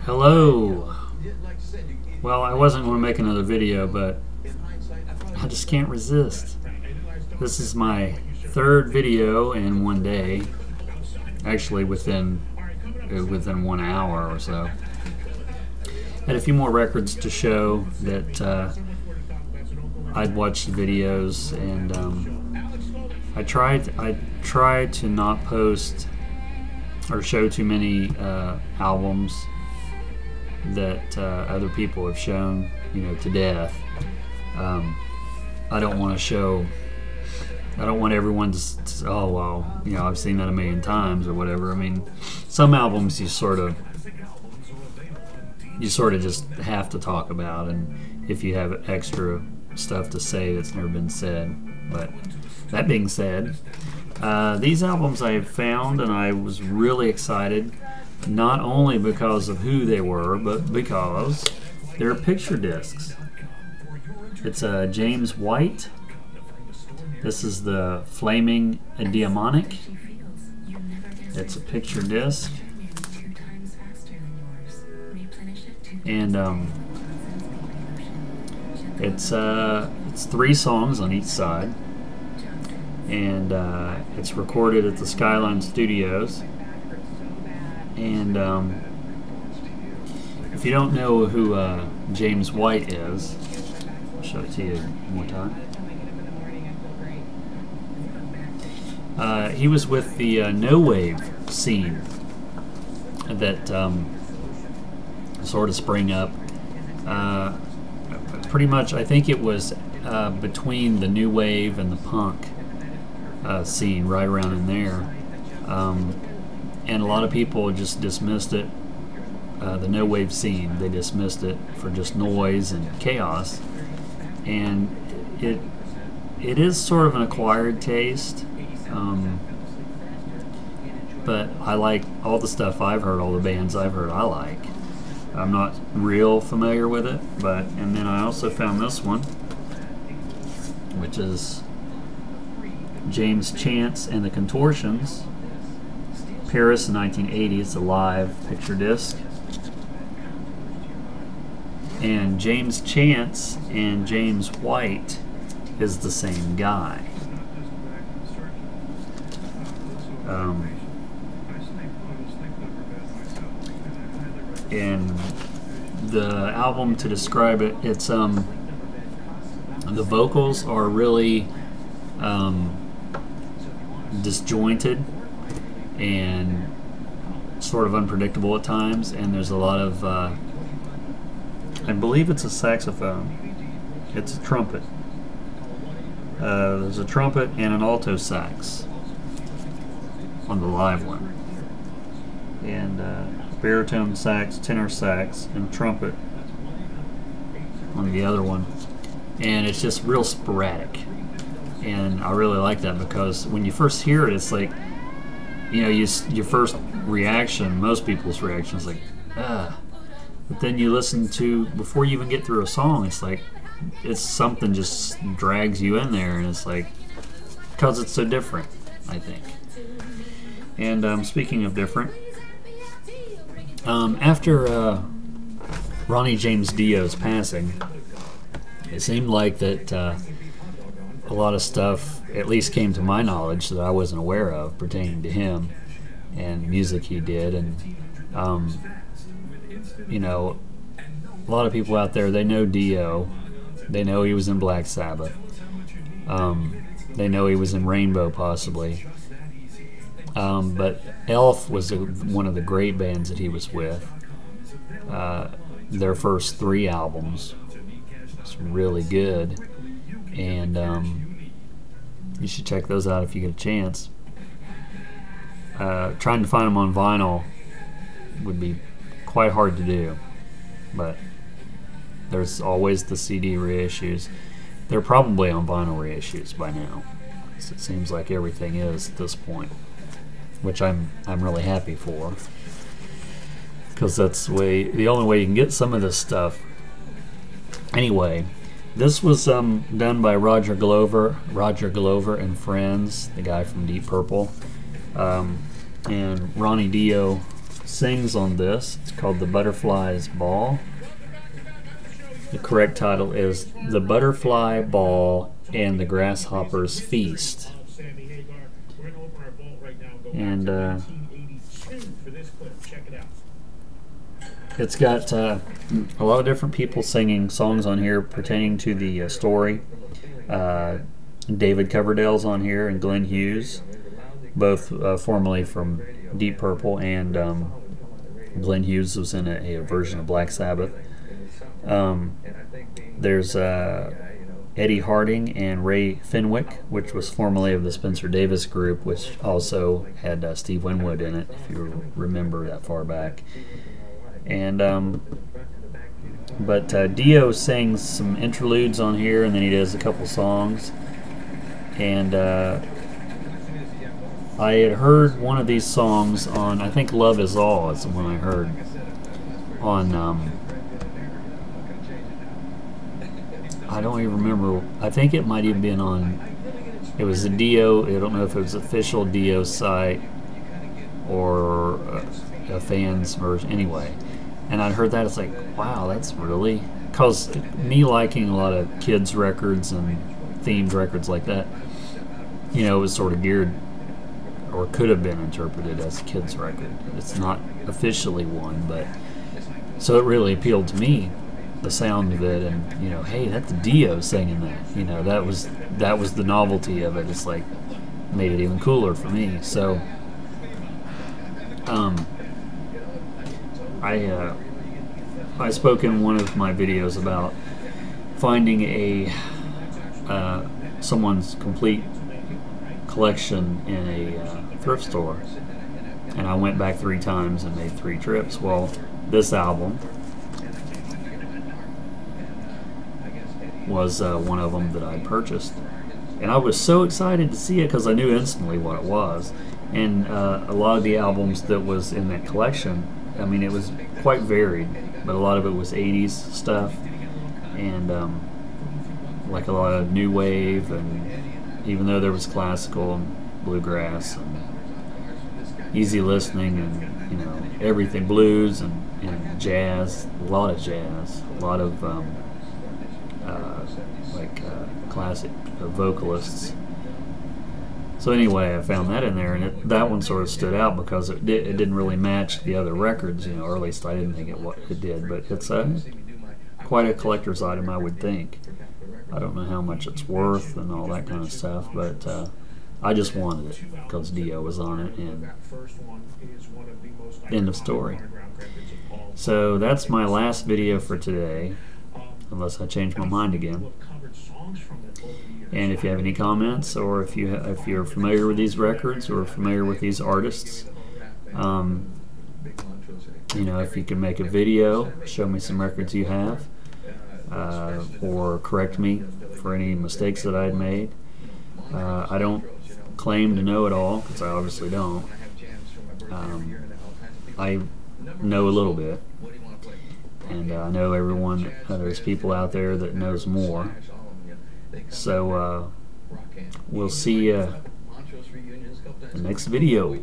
Hello. Well, I wasn't going to make another video, but I just can't resist. This is my third video in one day. Actually, within 1 hour or so. Had a few more records to show that I'd watched the videos, and I tried to not post or show too many albums that other people have shown, to death. I don't want to show. I don't want everyone to say, oh well, I've seen that a million times or whatever. I mean, some albums you sort of just have to talk about, and if you have extra stuff to say that's never been said. But that being said, these albums I found, and I was really excited, not only because of who they were, but because they're picture discs. It's James White. This is the Flaming Diamonic. It's a picture disc. And it's 3 songs on each side, and it's recorded at the Skyline Studios. And if you don't know who James White is, I'll show it to you one more time. He was with the no wave scene that sort of sprang up. Pretty much, I think it was between the new wave and the punk scene, right around in there. And a lot of people just dismissed it, the no wave scene. They dismissed it for just noise and chaos. And it is sort of an acquired taste. But I like all the stuff I've heard, all the bands I've heard I like. I'm not real familiar with it, and then I also found this one, which is James Chance and the Contortions, Paris in 1980. It's a live picture disc. And James Chance and James White is the same guy. And the album, to describe it, it's the vocals are really disjointed and sort of unpredictable at times, and there's a lot of I believe it's a saxophone. It's a trumpet. There's a trumpet and an alto sax on the live one, and baritone sax, tenor sax, and trumpet on the other one. And it's just real sporadic, and I really like that, because when you first hear it, it's like, your first reaction, most people's reaction is like, ah. But then you listen to, before you even get through a song, it's like, it's something just drags you in there, and it's like, because it's so different, I think. And speaking of different, after Ronnie James Dio's passing, it seemed like that a lot of stuff at least came to my knowledge that I wasn't aware of pertaining to him and music he did. And a lot of people out there, they know Dio, they know he was in Black Sabbath, they know he was in Rainbow possibly, but Elf was one of the great bands that he was with. Their first 3 albums was really good, and you should check those out if you get a chance. Trying to find them on vinyl would be quite hard to do, but there's always the CD reissues. They're probably on vinyl reissues by now, so it seems like everything is at this point, which I'm really happy for, because that's the only way you can get some of this stuff. Anyway, this was done by Roger Glover and Friends, the guy from Deep Purple, and Ronnie Dio sings on this. It's called The Butterfly's Ball. The correct title is The Butterfly Ball and the Grasshopper's Feast. And it's got a lot of different people singing songs on here pertaining to the story. David Coverdale's on here and Glenn Hughes, both formerly from Deep Purple, and Glenn Hughes was in a version of Black Sabbath. There's Eddie Harding and Ray Fenwick, which was formerly of the Spencer Davis Group, which also had Steve Winwood in it, if you remember that far back. And but Dio sings some interludes on here, and then he does a couple songs. And I had heard one of these songs on, I think Love Is All is the one I heard on, I don't even remember, I think it might even been on, it was a Dio, I don't know if it was official Dio site or a fan's version, anyway. And I heard that, it's like, wow, that's really, because me liking a lot of kids records and themed records like that, you know, it was sort of geared, or could have been interpreted as a kids record. It's not officially one, but so it really appealed to me, the sound of it, and you know, hey, that's Dio singing that. You know, that was the novelty of it. It's like made it even cooler for me. So I spoke in one of my videos about finding a someone's complete collection in a thrift store, and I went back 3 times and made 3 trips. Well, this album was one of them that I purchased, and I was so excited to see it because I knew instantly what it was. And a lot of the albums that was in that collection, I mean, it was quite varied, but a lot of it was 80s stuff, and like a lot of new wave, and even though there was classical and bluegrass and easy listening and, you know, everything, blues and jazz, a lot of jazz, a lot of classic vocalists. So anyway, I found that in there, and that one sort of stood out because it didn't really match the other records, you know, or at least I didn't think it did. But it's quite a collector's item, I would think. I don't know how much it's worth and all that kind of stuff, but I just wanted it because Dio was on it, and end of story. So that's my last video for today, unless I change my mind again. And if you have any comments, or if you're familiar with these records or familiar with these artists, you know, if you can make a video, show me some records you have, or correct me for any mistakes that I had made. I don't claim to know it all, because I obviously don't. I know a little bit, and I know everyone, there's people out there that knows more. So we'll see you in the next video.